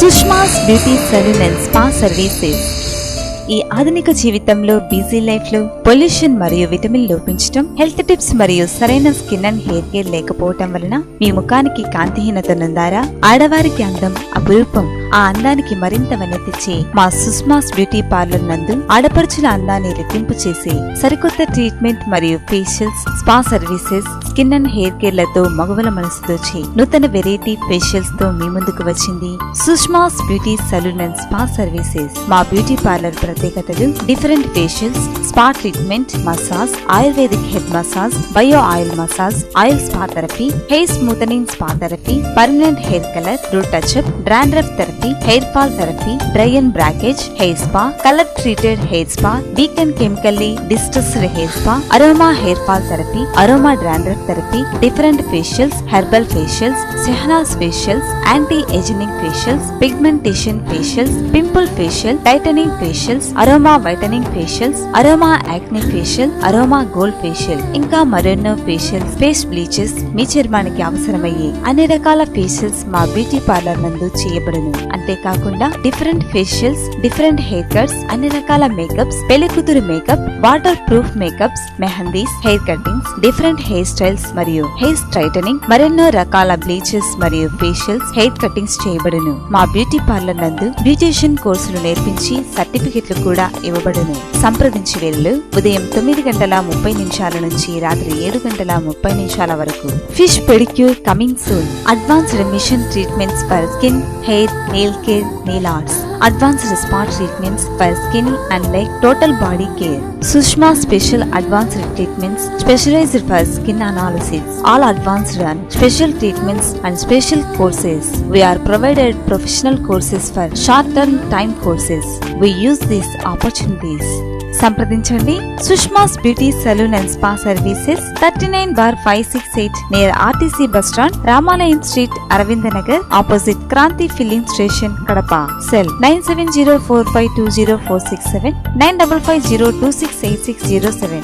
Sushma's beauty saloon and spa services. ఈ ఆధునిక జీవితంలో బిజీ లైఫ్ లో పొల్యూషన్ మరియు విటమిన్ లోపించడం, హెల్త్ టిప్స్ మరియు సరైన స్కిన్ అండ్ హెయిర్ కేర్ లేకపోవటం వలన మీ ముఖానికి కాంతిహీనత నుందారా? ఆడవారికి అందం అపురూపం. ఆ అందానికి మరింత వన్నెతిచ్చే మా సుష్మాస్ బ్యూటీ పార్లర్ నందు ఆడపడుచుల అందాన్ని రెట్టింపు చేసే సరికొత్త ట్రీట్మెంట్ మరియు facials, spa services, skin and hair care లతో మగవల మనసు దోచి నూతన వెరైటీ ఫేషియల్స్ తో మీ ముందుకు వచ్చింది Sushma's beauty saloon and spa services. మా బ్యూటీ పార్లర్ ప్రత్యేకతలు: different facials, spa treatment, massage, ayurvedic head massage, bio oil massage, oil spa therapy, hair smoothening spa therapy, permanent hair colour, root touch up, dandruff therapy, hair fall therapy, dry and breakage, hair spa, colour treated hair spa, weak and chemically distressed hair spa, aroma hair fall therapy, aroma dandruff therapy, different facials, herbal facials, Shahnaz facials, anti ageing facials, pigmentation facials, pimple facial, tightening facials, aroma whitening facials, aroma acne facial, aroma gold facial, ఇంకా మరెన్నో facials, face bleaches, మీ చర్మానికి అవసరమయ్యే అన్ని రకాల facials మా beauty parlour నందు చేయబడును. అంతేకాకుండా different facials, different hair cuts, అన్ని రకాల మేకప్స్, పెళ్లి కూతురు makeup, water proof makeups, mehndis, hair cuttings, different hair styles మరియు హెయిర్ స్ట్రైటనింగ్, మరెన్నో రకాల బ్లీచెస్ మరియు ఫేషియల్స్, హెయిర్ కటింగ్స్ చేయబడును. మా బ్యూటీ పార్లర్ నందు బ్యూటీషియన్ కోర్సులు నేర్పించి సర్టిఫికెట్లు కూడా ఇవ్వబడును. సంప్రదించి వెళ్ళు. ఉదయం 9:30 నుంచి రాత్రి 7:30 వరకు. Fish pedicure coming soon. Advanced machine treatments for skin, hair, nail care, nail arts, advanced spa treatments for skin and leg, total body care. Sushma special advanced treatments specialized for skin analysis. All advanced and special treatments and special courses. We are provided professional courses for short-term time courses. We use these opportunities. సంప్రదించండి. Sushma's beauty saloon and spa services, 39/568 near RTC bus stand, Ramalayam street, Aravinda Nagar, opposite Kranti filling station, Kadapa. Cell 9704520467, 9550268607.